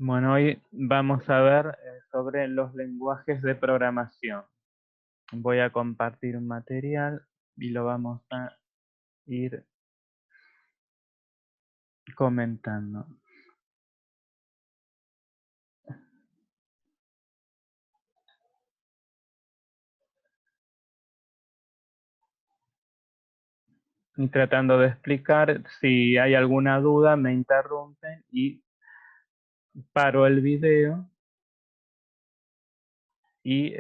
Bueno, hoy vamos a ver sobre los lenguajes de programación. Voy a compartir un material y lo vamos a ir comentando. Y tratando de explicar, si hay alguna duda me interrumpen y paro el video y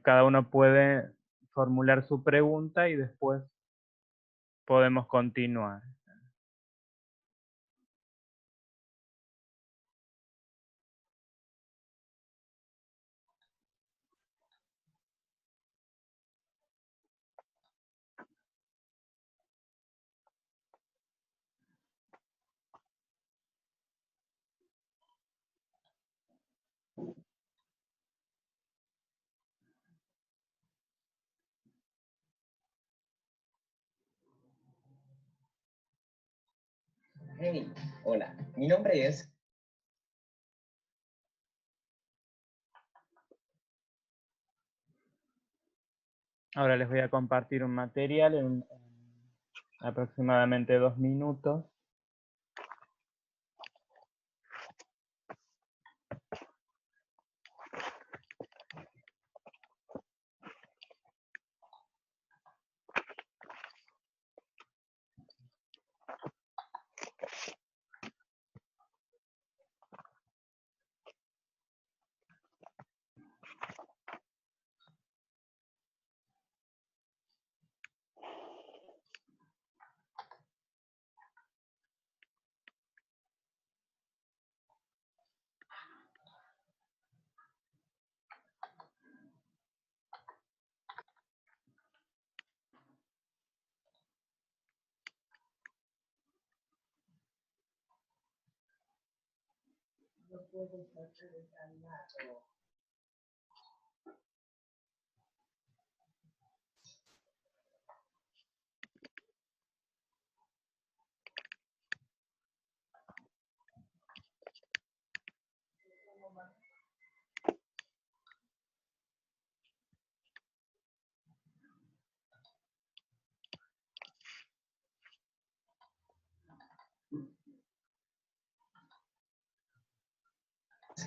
cada uno puede formular su pregunta y después podemos continuar. Hey, hola, mi nombre es... Ahora les voy a compartir un material en aproximadamente 2 minutos.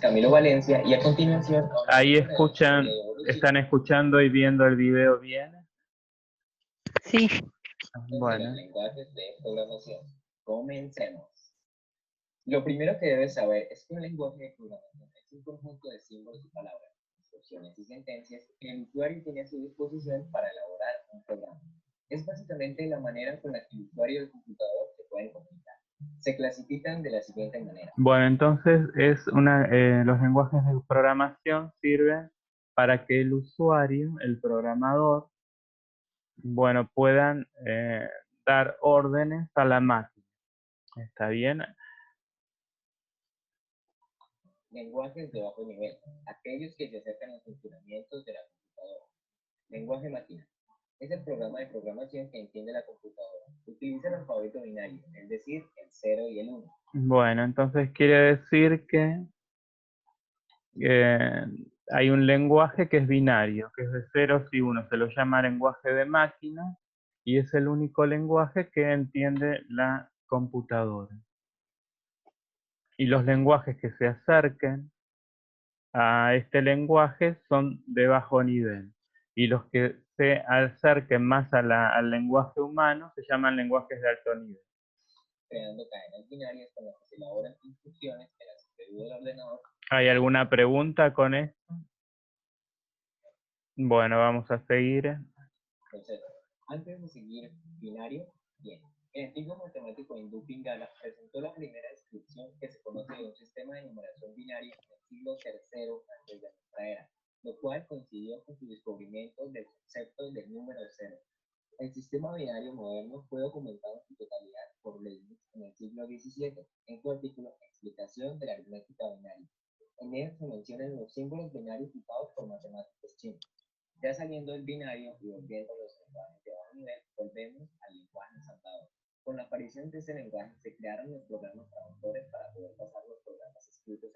Camilo Valencia y a continuación... Ahí están escuchando y viendo el video bien. Sí. Bueno. Lenguajes de programación. Comencemos. Lo primero que debes saber es que un lenguaje de programación es un conjunto de símbolos y palabras, instrucciones y sentencias que el usuario tiene a su disposición para elaborar un programa. Es básicamente la manera con la que el usuario y el computador se pueden comunicar. Se clasifican de la siguiente manera. Bueno, entonces los lenguajes de programación sirven para que el usuario, el programador, bueno, puedan dar órdenes a la máquina. ¿Está bien? Lenguajes de bajo nivel, aquellos que se acercan a los funcionamientos de la computadora. Lenguaje máquina. Es el programa de programación que entiende la computadora. Utiliza el alfabeto binario, es decir, el 0 y el 1. Bueno, entonces quiere decir que hay un lenguaje que es binario, que es de ceros y unos. Se lo llama lenguaje de máquina y es el único lenguaje que entiende la computadora. Y los lenguajes que se acerquen a este lenguaje son de bajo nivel. Y los que se acerquen más al lenguaje humano se llaman lenguajes de alto nivel. Creando cadenas binarias con las que se elaboran instrucciones que las escribe el ordenador. ¿Hay alguna pregunta con esto? Bueno, vamos a seguir. Entonces, antes de seguir binario, bien. El antiguo matemático hindú Pingala presentó la primera descripción que se conoce de un sistema de numeración binaria en el siglo III antes de nuestra era, lo cual coincidió con su descubrimiento del concepto del número cero. El sistema binario moderno fue documentado en su totalidad por Leibniz en el siglo XVII, en su artículo Explicación de la aritmética binaria. En él se mencionan los símbolos binarios usados por matemáticos chinos. Ya saliendo del binario y volviendo a los lenguajes de bajo nivel, volvemos al lenguaje ensamblador. Con la aparición de ese lenguaje se crearon los programas traductores para poder pasar los programas escritos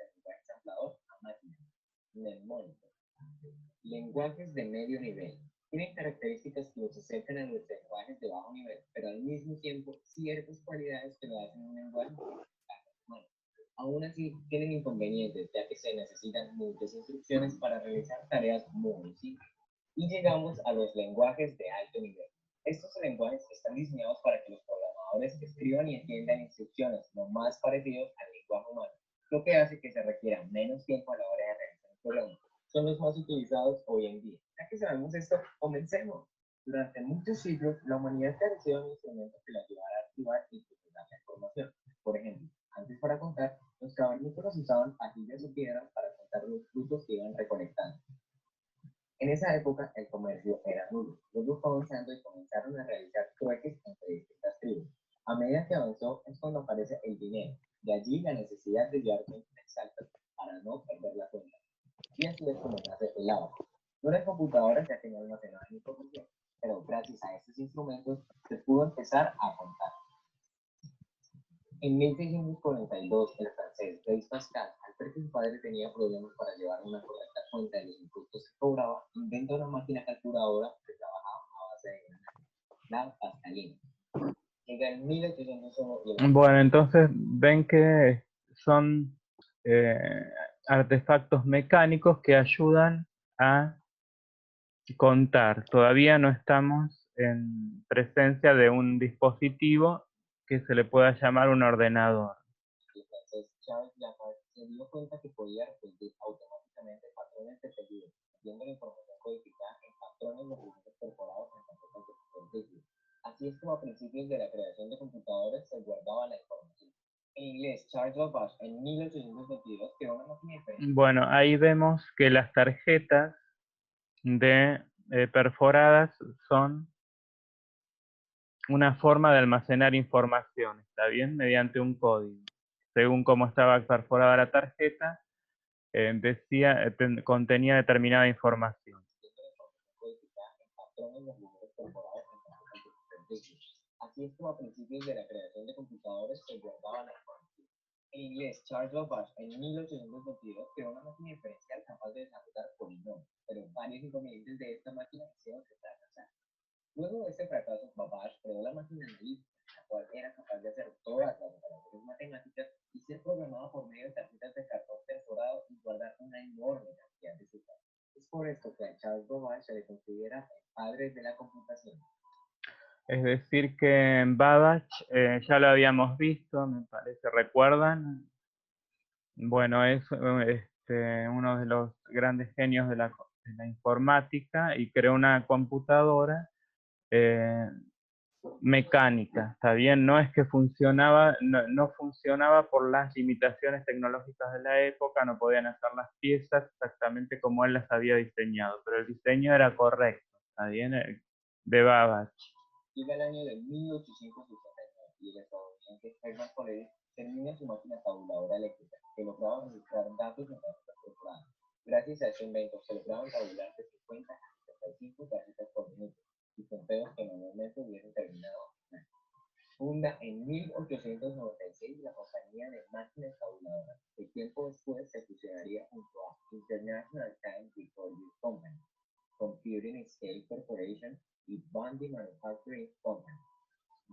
lenguajes de medio nivel tienen características que los acercan a los lenguajes de bajo nivel, pero al mismo tiempo ciertas cualidades que lo hacen un lenguaje humano. Aún así, tienen inconvenientes, ya que se necesitan muchas instrucciones para realizar tareas muy simples. Y llegamos a los lenguajes de alto nivel. Estos lenguajes están diseñados para que los programadores escriban y entiendan instrucciones lo más parecidos al lenguaje humano, lo que hace que se requiera menos tiempo a la hora de realizar el programa. Son los más utilizados hoy en día. Ya que sabemos esto, comencemos. Durante muchos siglos, la humanidad careció de un instrumento que la ayudara a activar y procesar la información. Por ejemplo, antes para contar, los cavernícolas usaban pajillas o piedras para contar los frutos que iban recolectando. En esa época, el comercio era nulo. Luego fue avanzando y comenzaron a realizar trueques entre distintas tribus. A medida que avanzó, es cuando aparece el dinero. De allí la necesidad de llevar cuentas exactas para no perder la cuenta. Y así es como nace el abaco. No eran computadoras ya que no almacenaban información, pero gracias a estos instrumentos se pudo empezar a contar. En 1642, el francés Blaise Pascal, al ver que su padre tenía problemas para llevar una correcta cuenta de los impuestos que cobraba, inventa una máquina calculadora que trabajaba a base de granadas, la pascalina. Llega en 1801 y Bueno, entonces ven que son artefactos mecánicos que ayudan a contar. Todavía no estamos en presencia de un dispositivo que se le pueda llamar un ordenador. el francés Charles Babbage se dio cuenta que podía repetir automáticamente patrones de pedido, viendo la información codificada en patrones de figuras perforados en tarjetas de superficie. Así es como a principios de la creación de computadores se guardaba la información. En inglés, Charles Babbage en 1822 creó una máquina diferente. Bueno, ahí vemos que las tarjetas de perforadas son una forma de almacenar información, ¿está bien? Mediante un código. Según cómo estaba perforada la tarjeta, contenía determinada información. Así es como a principios de la creación de computadores se guardaba la información. En inglés, Charles Babbage en 1822 creó una máquina diferencial capaz de desarrollar polinomios, pero varios inconvenientes de esta máquina hicieron que fracasara. Luego de este fracaso, Babbage creó la máquina analítica, la cual era capaz de hacer todas las operaciones matemáticas y ser programada por medio de tarjetas de cartón perforado y guardar una enorme cantidad de cifras. Es por esto que a Charles Babbage se le considera el padre de la computación. Es decir que en Babbage ya lo habíamos visto, me parece, ¿recuerdan? Bueno, es uno de los grandes genios de la informática y creó una computadora mecánica, ¿está bien? No es que funcionaba, no funcionaba por las limitaciones tecnológicas de la época, no podían hacer las piezas exactamente como él las había diseñado, pero el diseño era correcto, ¿está bien? De Babbage. Llega el año de 1869 y el estadounidense Herman Collier termina su máquina tabuladora eléctrica, que lograba registrar datos en tarjetas perforadas. Gracias a este invento se lograban tabular de 50 a 75 tarjetas por minuto, y conteos que normalmente hubiesen terminado en años. Funda en 1896 la compañía de máquinas tabuladoras, que tiempo después se fusionaría junto a International Time Recording Company, Computing Scale Corporation y Bundy Manufacturing Company,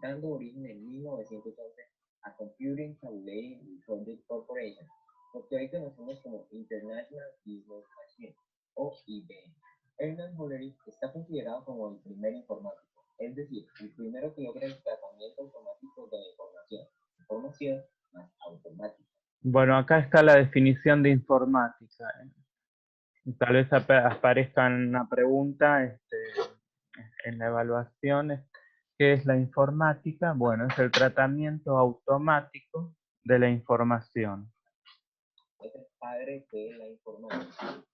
dando origen en 1911 a Computing Tabulating Recording Corporation, lo que hoy conocemos como International Business Machine o IBM. Ernest Hollery está considerado como el primer informático, es decir, el primero que logra el tratamiento automático de la información más automática. Bueno, acá está la definición de informática. Tal vez aparezca una pregunta en la evaluación. ¿Qué es la informática? Bueno, es el tratamiento automático de la información. Es el padre de la informática.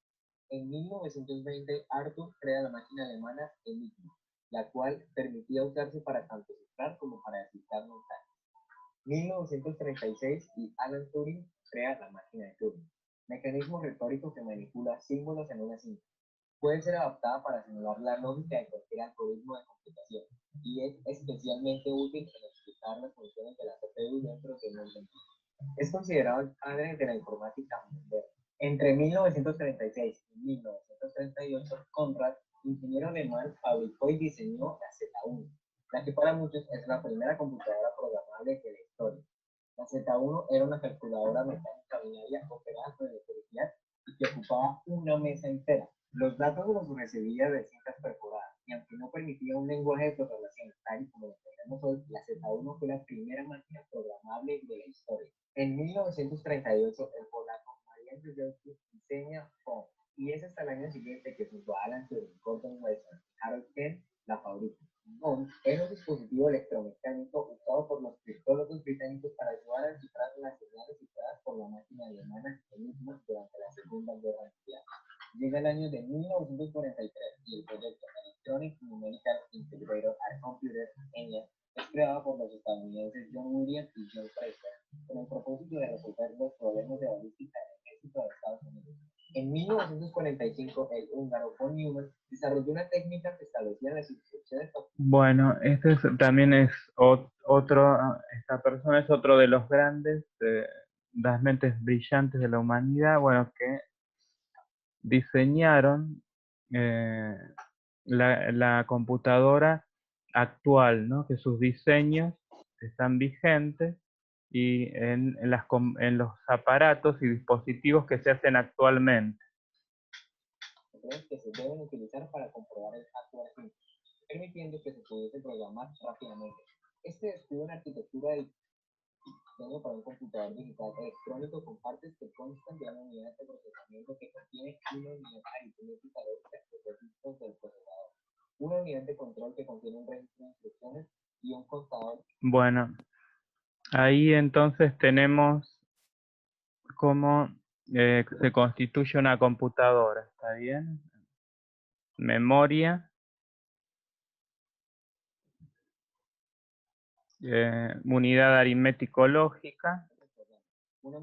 En 1920, Arthur crea la máquina alemana Enigma, la cual permitía usarse para tanto cifrar como para descifrar mensajes. 1936 y Alan Turing crea la máquina de Turing, mecanismo retórico que manipula símbolos en una cinta. Puede ser adaptada para simular la lógica de cualquier algoritmo de computación y es especialmente útil en explicar las funciones de la CPU dentro de un ordenador. Es considerado el padre de la informática moderna. Entre 1936 y 1939, 1938, Conrad, ingeniero alemán, fabricó y diseñó la Z1, la que para muchos es la primera computadora programable de la historia. La Z1 era una calculadora mecánica binaria operada por electricidad y que ocupaba una mesa entera. Los datos los recibía de cintas perforadas, y aunque no permitía un lenguaje de programación tal y como lo tenemos hoy, la Z1 fue la primera máquina programable de la historia. En 1938, el polaco Marian Rejewski diseña POM, y es hasta el año siguiente que junto a Alan Turing, Gordon Wilson y Harold Kent la fabrica. POM era un dispositivo electromecánico usado por los criptólogos británicos para ayudar a descifrar las señales cifradas por la máquina alemana Enigma durante la Segunda Guerra Mundial. Llega el año de 1943 y el proyecto Electronic Numerical Integrator and Computer, ENIAC, es creado por los estadounidenses John Williams y John Fraser, con el propósito de resolver los problemas de balística del ejército de Estados Unidos. En 1945, el húngaro von Neumann desarrolló una técnica que establecía las instrucciones. Bueno, también es esta persona es otro de los grandes, las mentes brillantes de la humanidad, bueno, que diseñaron la computadora actual, ¿no? Que sus diseños están vigentes y en los aparatos y dispositivos que se hacen actualmente. Que se deben utilizar para comprobar el hardware, permitiendo que se pudiese programar rápidamente. Este describe una arquitectura de diseño para un computador digital electrónico con partes que constan de una unidad de procesamiento que contiene una unidad aritmética lógica de registros del procesador, una unidad de control que contiene un registro de instrucciones y un contador. Bueno, ahí entonces tenemos cómo se constituye una computadora, ¿está bien? Memoria, unidad aritmético-lógica, Una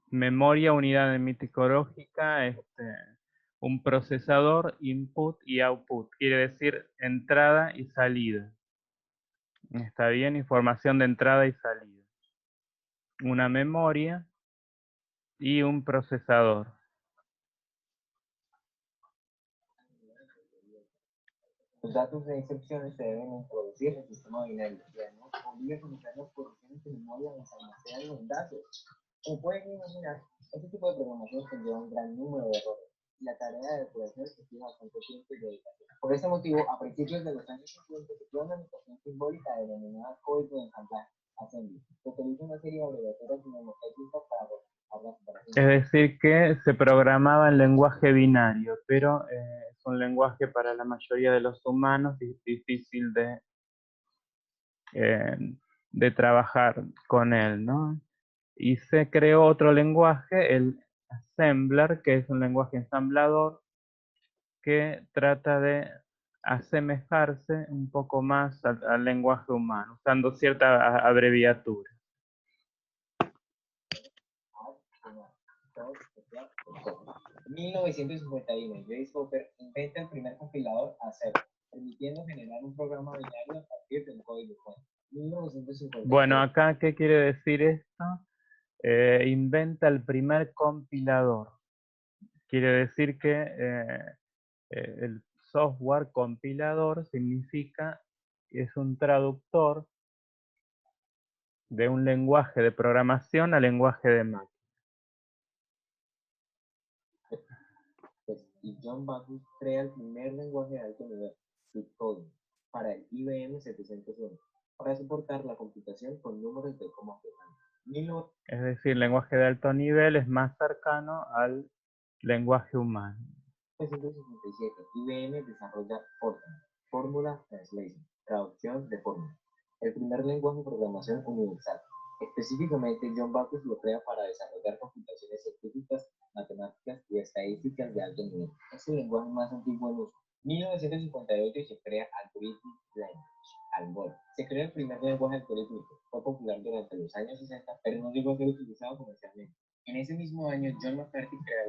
memoria, unidad aritmético-lógica, un procesador, input y output, quiere decir entrada y salida. ¿Está bien? Información de entrada y salida. Una memoria y un procesador. Los datos de instrucciones se deben introducir en el sistema binario y además obliga a conocer las porciones de memoria donde se almacenan los datos. Como pueden imaginar, este tipo de programación conlleva un gran número de errores y la tarea de depuración exige bastante tiempo y dedicación. Por ese motivo, a principios de los años 50 se creó una notación simbólica denominada código de ensamblaje, assembly, que utiliza una serie de abreviaturas mnemotécnicas para representar las operaciones. Es decir, que se programaba en lenguaje binario, pero es un lenguaje para la mayoría de los humanos difícil de trabajar con él, ¿no? Y se creó otro lenguaje, el assembler, que es un lenguaje ensamblador que trata de asemejarse un poco más al lenguaje humano, usando cierta abreviatura. En 1951, Joyce Hopper inventa el primer compilador ACER, permitiendo generar un programa binario a partir del código fuente. Bueno, acá, ¿qué quiere decir esto? Inventa el primer compilador. Quiere decir que el software compilador significa que es un traductor de un lenguaje de programación al lenguaje de máquina. Y John Backus crea el primer lenguaje de alto nivel, Bitcode, para el IBM 701, para soportar la computación con números de coma flotantes. Es decir, el lenguaje de alto nivel es más cercano al lenguaje humano. En 1967, IBM desarrolla Fortran, Formula Translation, traducción de fórmula, el primer lenguaje de programación universal. Específicamente, John Backus lo crea para desarrollar computaciones científicas, matemáticas y estadísticas de alto nivel. Es el lenguaje más antiguo en uso. 1958 se crea Algorithmic Language, ALGOL. Se creó el primer lenguaje algorítmico. Fue popular durante los años 60, pero no llegó a ser utilizado comercialmente. En ese mismo año, John McCarthy crea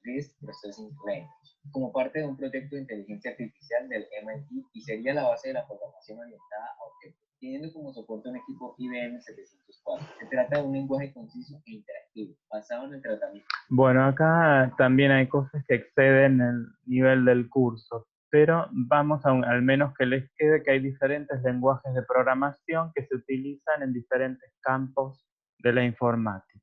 Lisp Processing Language, como parte de un proyecto de inteligencia artificial del MIT y sería la base de la programación orientada a objetos, teniendo como soporte un equipo IBM 704. Se trata de un lenguaje conciso e interactivo. operativo, basado en el tratamiento. Bueno, acá también hay cosas que exceden el nivel del curso, pero vamos al menos que les quede que hay diferentes lenguajes de programación que se utilizan en diferentes campos de la informática.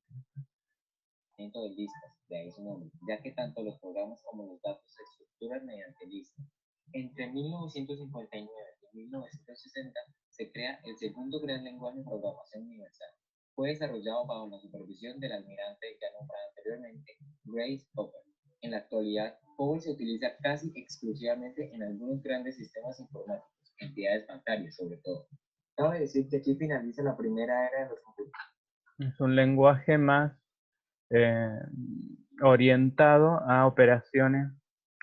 De listas, de ahí su nombre, ya que tanto los programas como los datos se estructuran mediante listas. Entre 1959 y 1960 se crea el segundo gran lenguaje de programación universal. Fue desarrollado bajo la supervisión del almirante ya nombrado anteriormente, Grace Hopper. En la actualidad, COBOL se utiliza casi exclusivamente en algunos grandes sistemas informáticos, entidades bancarias sobre todo. Cabe decir que aquí finaliza la primera era de los computadores. Es un lenguaje más orientado a operaciones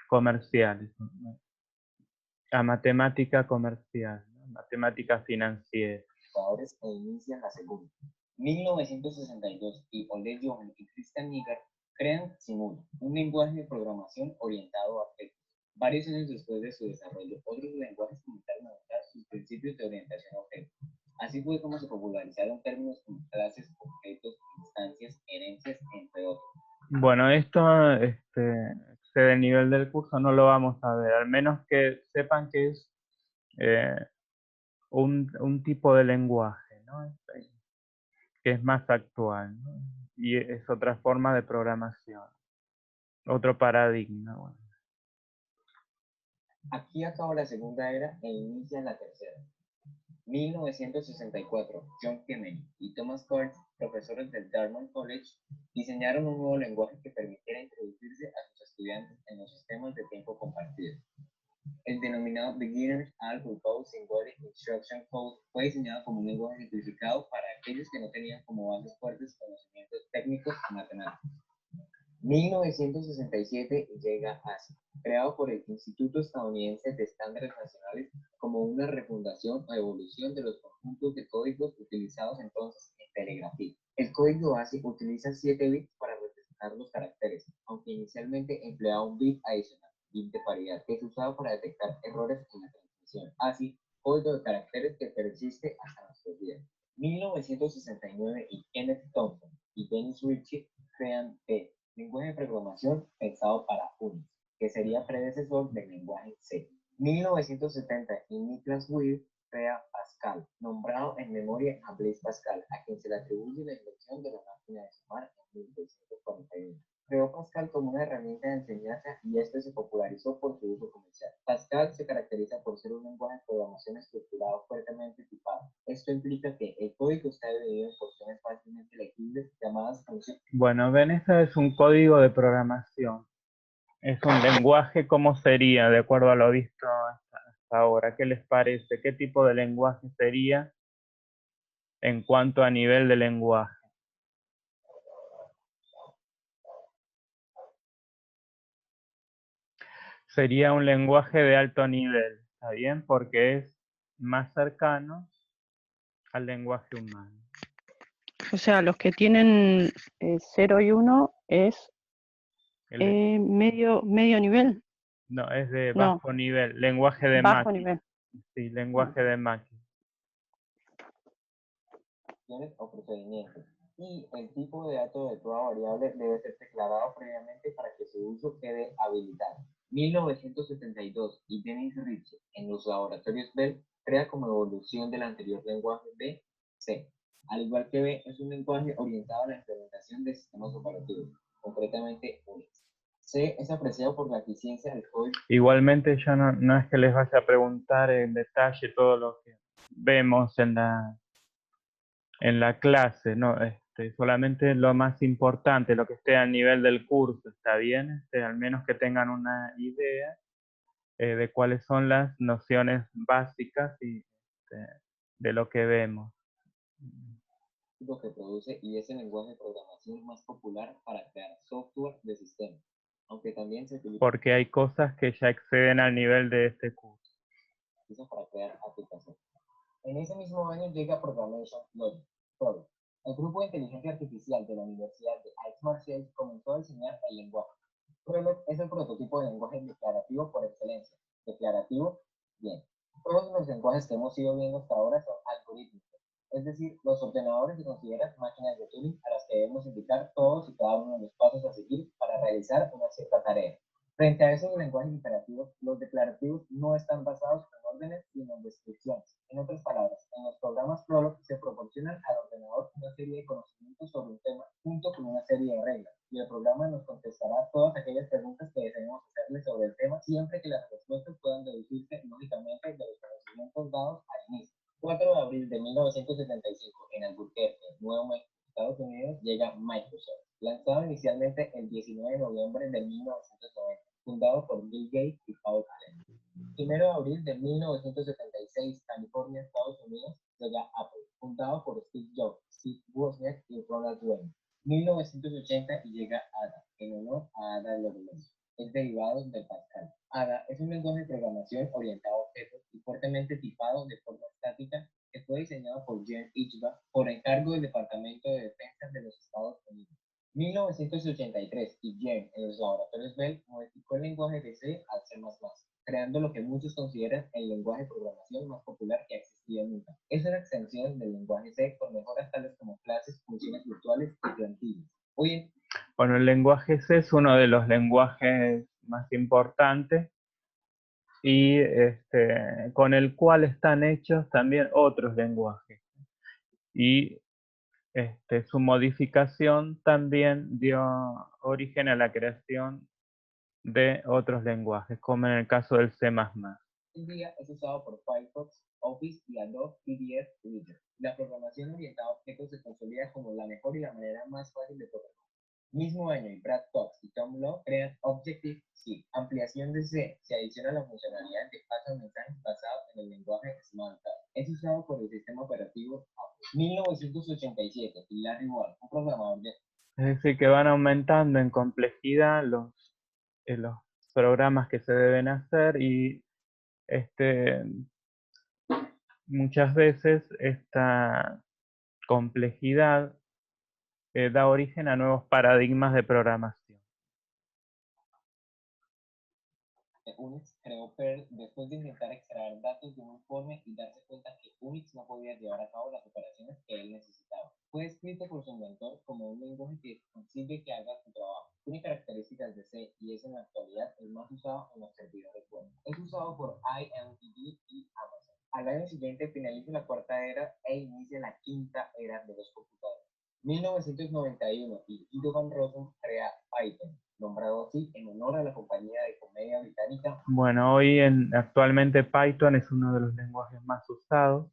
comerciales, a matemática comercial, ¿no? Matemática financiera. E inician la segunda. 1962 y Ole Johan y Christian Niger crean Simula, un lenguaje de programación orientado a objetos. Varios años después de su desarrollo, otros lenguajes comenzaron a adoptar sus principios de orientación a objetos. Así fue como se popularizaron términos como clases, objetos, instancias, herencias, entre otros. Bueno, esto excede el nivel del curso, no lo vamos a ver, al menos que sepan que es un tipo de lenguaje, ¿no? Que es más actual, ¿no? Y es otra forma de programación, otro paradigma. Bueno. Aquí acaba la segunda era e inicia la tercera. 1964, John Kemeny y Thomas Kurtz, profesores del Dartmouth College, diseñaron un nuevo lenguaje que permitiera introducirse a sus estudiantes en los sistemas de tiempo compartido. El denominado Beginner's Algebra Symbolic Instruction Code fue diseñado como un lenguaje simplificado para aquellos que no tenían como bases fuertes conocimientos técnicos y matemáticos. 1967 llega ASCII, creado por el Instituto Estadounidense de Estándares Nacionales como una refundación o evolución de los conjuntos de códigos utilizados entonces en telegrafía. El código ASCII utiliza 7 bits para representar los caracteres, aunque inicialmente empleaba un bit adicional, bit de paridad, que es usado para detectar errores en la transmisión. ASCII, código de caracteres que persiste hasta nuestros días. 1969 y Kenneth Thompson y Dennis Ritchie crean T, lenguaje de programación pensado para Unix, que sería predecesor del lenguaje C. 1970 y Niklas Weir crea Pascal, nombrado en memoria a Blaise Pascal, a quien se le atribuye la invención de la máquina de sumar en 1941. Creó Pascal como una herramienta de enseñanza y este se popularizó por su uso comercial. Pascal se caracteriza por ser un lenguaje de programación estructurado fuertemente tipado. Esto implica que el código está dividido en porciones fácilmente legibles llamadas funciones. Bueno, ven, este es un código de programación. Es un lenguaje, ¿cómo sería de acuerdo a lo visto hasta ahora? ¿Qué les parece? ¿Qué tipo de lenguaje sería en cuanto a nivel de lenguaje? Sería un lenguaje de alto nivel, ¿está bien? Porque es más cercano al lenguaje humano. O sea, los que tienen 0 y 1 es medio nivel. No, es de No, bajo nivel, lenguaje de bajo máquina. nivel. Sí, lenguaje de máquina. O procedimientos. Y el tipo de dato de toda variable debe ser declarado previamente para que su uso quede habilitado. 1972 y Dennis Ritchie en los laboratorios Bell crea como evolución del anterior lenguaje B, C. Al igual que B, es un lenguaje orientado a la implementación de sistemas operativos, concretamente Unix. C es apreciado por la eficiencia del código. Igualmente yo no es que les vaya a preguntar en detalle todo lo que vemos en la clase, no, solamente lo más importante, lo que esté a nivel del curso, ¿está bien? Al menos que tengan una idea de cuáles son las nociones básicas y de lo que vemos. Lo que produce y es el lenguaje de programación más popular para crear software de sistema, aunque también se utiliza Porque hay cosas que ya exceden al nivel de este curso. para crear aplicaciones. En ese mismo año llega Programmation Logic, PROLOG. El grupo de inteligencia artificial de la Universidad de Aix-Marseille comenzó a diseñar el lenguaje. PROLOG es el prototipo de lenguaje declarativo por excelencia. Declarativo, bien. Todos los lenguajes que hemos ido viendo hasta ahora son algorítmicos. Es decir, los ordenadores se consideran máquinas de Turing a las que debemos podemos indicar todos y cada uno de los pasos a seguir para realizar una cierta tarea. Frente a esos lenguajes imperativos, los declarativos no están basados en órdenes, sino en descripciones. En otras palabras, en los programas Prolog se proporcionan al ordenador una serie de conocimientos sobre un tema junto con una serie de reglas, y el programa nos contestará todas aquellas preguntas que deseemos hacerle sobre el tema, siempre que las respuestas puedan deducirse lógicamente de los conocimientos dados al inicio. 4 de abril de 1975, en Albuquerque, Nuevo México, Estados Unidos, llega Microsoft, lanzado inicialmente el 19 de noviembre de 1990, fundado por Bill Gates y Paul Allen. 1 de abril de 1976, California, Estados Unidos, llega Apple, fundado por Steve Jobs, Steve Wozniak y Ronald Reagan. 1980 y llega Ada, en honor a Ada Lovelace. Es derivado del Pascal. Ada es un lenguaje de programación orientado a objetos y fuertemente tipado de forma estática que fue diseñado por Jen Ichba por encargo del Departamento de Defensa de los Estados Unidos. 1983 y Jen en los laboratorios Bell modificó el lenguaje de C al C++, creando lo que muchos consideran el lenguaje de programación más popular que ha existido nunca. Es una extensión del lenguaje C con mejoras tales como clases, funciones virtuales y plantillas. Bueno, el lenguaje C es uno de los lenguajes más importantes y con el cual están hechos también otros lenguajes. Y su modificación también dio origen a la creación de otros lenguajes, como en el caso del C++. Hoy en día es usado por Firefox, Office y Adobe PDF Reader. La programación orientada a objetos se consolida como la mejor y la manera más fácil de programar. Mismo año, y Brad Cox y Tom Lowe crean Objective-C, ampliación de C. Se adiciona la funcionalidad de paso de mensajes basado en el lenguaje Smalltalk. Es usado por el sistema operativo Apple. 1987, y Larry Wall, un programador de... Es decir, que van aumentando en complejidad los programas que se deben hacer y muchas veces esta complejidad da origen a nuevos paradigmas de programación. Unix creó Perl después de intentar extraer datos de un informe y darse cuenta que Unix no podía llevar a cabo las operaciones que él necesitaba. Fue escrito por su inventor como un lenguaje que consigue que haga su trabajo. Tiene características de C y es en la actualidad el más usado en los servidores web. Es usado por IMDb y Amazon. Al año siguiente finaliza la cuarta era e inicia la quinta era de los computadores. 1991, y Guido van Rossum crea Python, nombrado así en honor a la compañía de comedia británica. Bueno, actualmente Python es uno de los lenguajes más usados.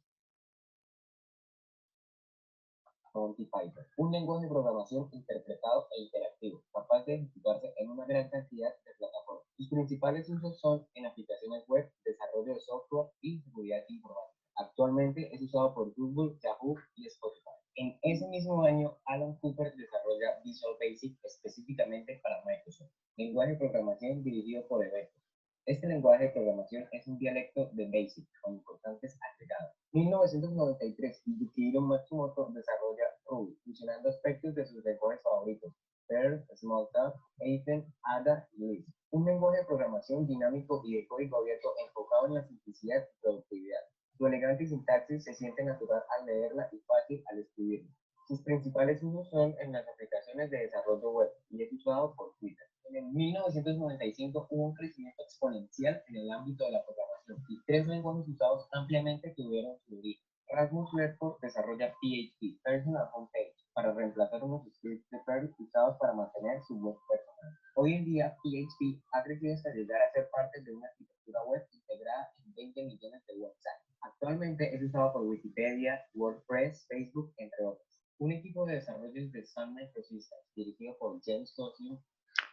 Monty Python, un lenguaje de programación interpretado e interactivo, capaz de ejecutarse en una gran cantidad de plataformas. Sus principales usos son en aplicaciones web, desarrollo de software y seguridad informática. Actualmente es usado por Google, Yahoo y Spotify. En ese mismo año, Alan Cooper desarrolla Visual Basic específicamente para Microsoft, lenguaje de programación dirigido por eventos. Este lenguaje de programación es un dialecto de BASIC con importantes agregados. 1993, Yukihiro Matsumoto desarrolla Ruby, fusionando aspectos de sus lenguajes favoritos, Perl, Smalltalk, Python, Ada y Lisp. Un lenguaje de programación dinámico y de código abierto enfocado en la simplicidad y productividad. Su elegante sintaxis se siente natural al leerla y fácil al escribirla. Sus principales usos son en las aplicaciones de desarrollo web y es usado por Twitter. En 1995 hubo un crecimiento exponencial en el ámbito de la programación y 3 lenguajes usados ampliamente tuvieron su origen. Rasmus Redford desarrolla PHP, Personal Homepage, para reemplazar unos scripts de Perl usados para mantener su web personal. Hoy en día, PHP ha crecido hasta llegar a ser parte de una arquitectura web integrada en 20 millones de websites. Actualmente es usado por Wikipedia, WordPress, Facebook, entre otros. Un equipo de desarrollo de Sun Microsystems, dirigido por James Gosling.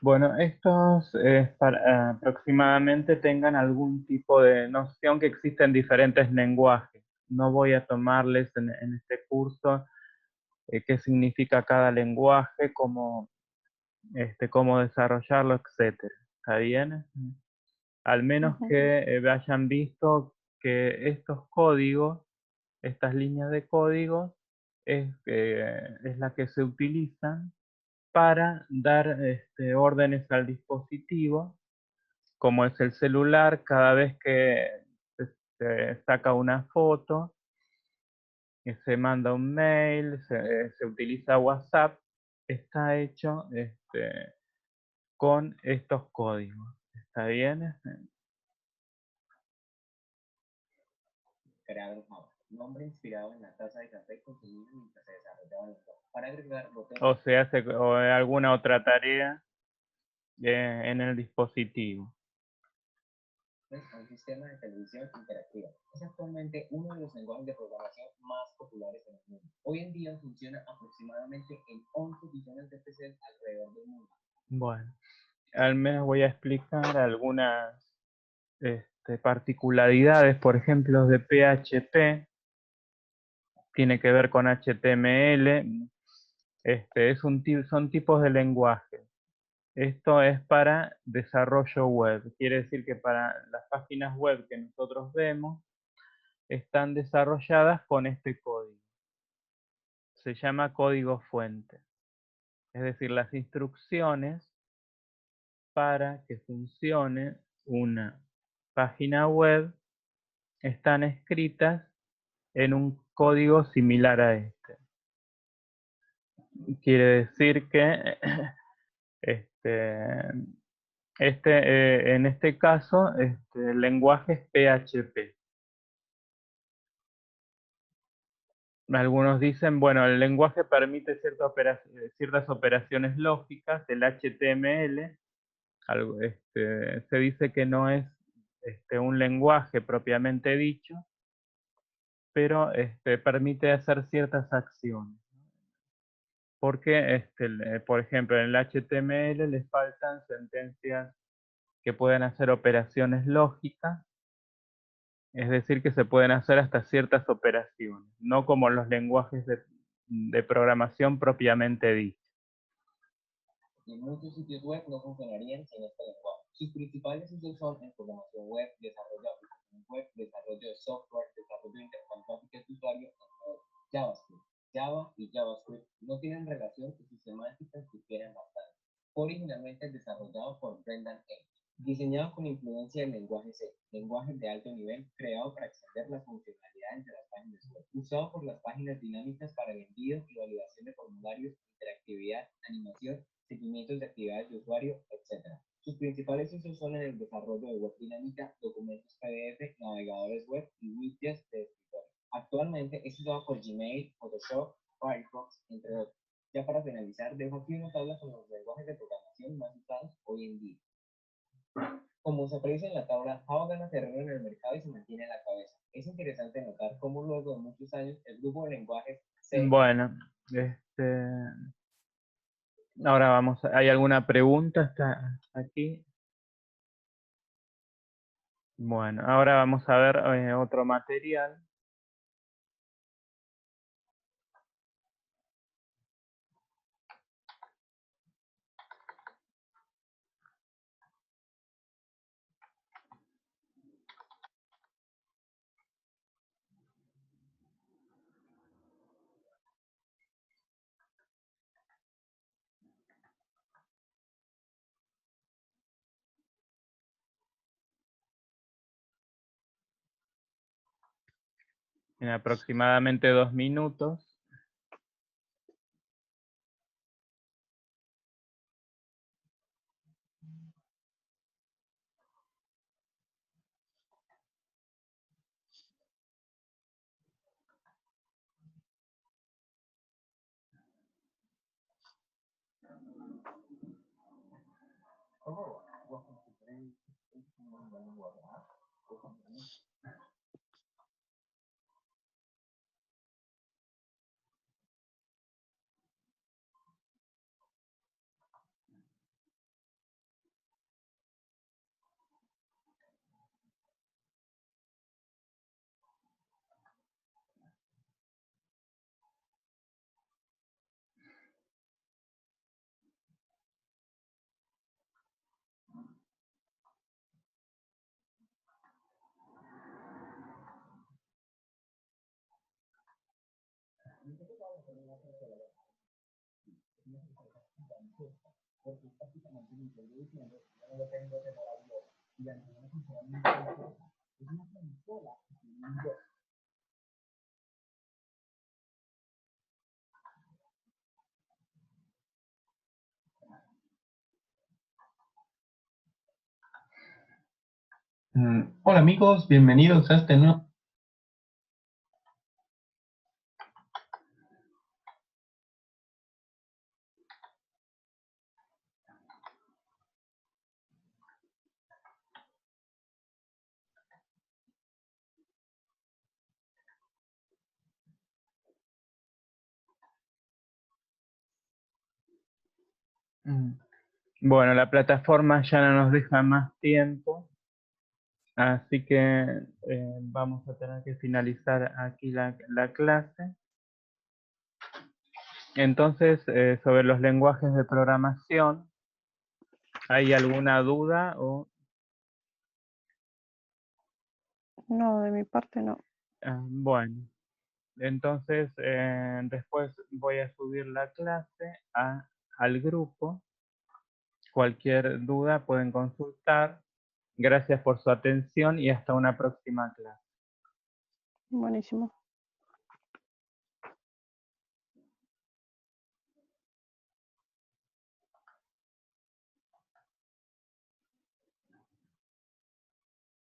Bueno, estos aproximadamente tengan algún tipo de noción que existen diferentes lenguajes. No voy a tomarles en este curso qué significa cada lenguaje, cómo desarrollarlo, etcétera. ¿Está bien? Al menos que hayan visto que estos códigos, estas líneas de código, es la que se utilizan para dar órdenes al dispositivo, como es el celular. Cada vez que se saca una foto, que se manda un mail, se utiliza WhatsApp, está hecho con estos códigos. ¿Está bien? Creado en Java. Nombre inspirado en la taza de café consumida mientras se desarrollaba el lenguaje. Para agregar botones. O se hace o alguna otra tarea en el dispositivo. A un sistema de televisión interactiva. Es actualmente uno de los lenguajes de programación más populares en el mundo. Hoy en día funciona aproximadamente en 11 billones de PCs alrededor del mundo. Bueno, al menos voy a explicar algunas particularidades, por ejemplo, de PHP. Tiene que ver con HTML. Son tipos de lenguaje. Esto es para desarrollo web. Quiere decir que para las páginas web que nosotros vemos, están desarrolladas con este código. Se llama código fuente. Es decir, las instrucciones para que funcione una página web están escritas en un código similar a este. Quiere decir que en este caso el lenguaje es PHP. Algunos dicen, bueno, el lenguaje permite ciertas operaciones lógicas. El HTML se dice que no es un lenguaje propiamente dicho, pero permite hacer ciertas acciones. Porque, por ejemplo, en el HTML les faltan sentencias que pueden hacer operaciones lógicas, es decir, que se pueden hacer hasta ciertas operaciones, no como los lenguajes de programación propiamente dichos. Y muchos sitios web no funcionarían sin este lenguaje. Sus principales usos son en programación web, desarrollo de aplicaciones web, desarrollo de software, desarrollo de interfaz gráfica de usuario, JavaScript. Java y JavaScript no tienen relación y sus semánticas difieren bastante. Fue originalmente desarrollado por Brendan Eich, diseñado con influencia del lenguaje C, lenguaje de alto nivel creado para extender las funcionalidades de las páginas web, usado por las páginas dinámicas para el envío y validación de formularios, interactividad, animación, seguimientos de actividades de usuario, etc. Sus principales usos son en el desarrollo de web dinámica, documentos PDF, navegadores web y widgets de escritorio. Actualmente es usado por Gmail, Photoshop, Firefox, entre otros. Ya para finalizar, dejo aquí una tabla con los lenguajes de programación más usados hoy en día. Como se aprecia en la tabla, Java gana terreno en el mercado y se mantiene en la cabeza. Es interesante notar cómo luego de muchos años el grupo de lenguajes C. Bueno, ahora ¿hay alguna pregunta hasta aquí? Bueno, ahora vamos a ver otro material. En aproximadamente 2 minutos. Hola amigos, bienvenidos a este nuevo... Bueno, la plataforma ya no nos deja más tiempo, así que vamos a tener que finalizar aquí la clase. Entonces, sobre los lenguajes de programación, ¿hay alguna duda? No, de mi parte no. Bueno, entonces después voy a subir la clase al grupo. Cualquier duda pueden consultar. Gracias por su atención y hasta una próxima clase. Buenísimo.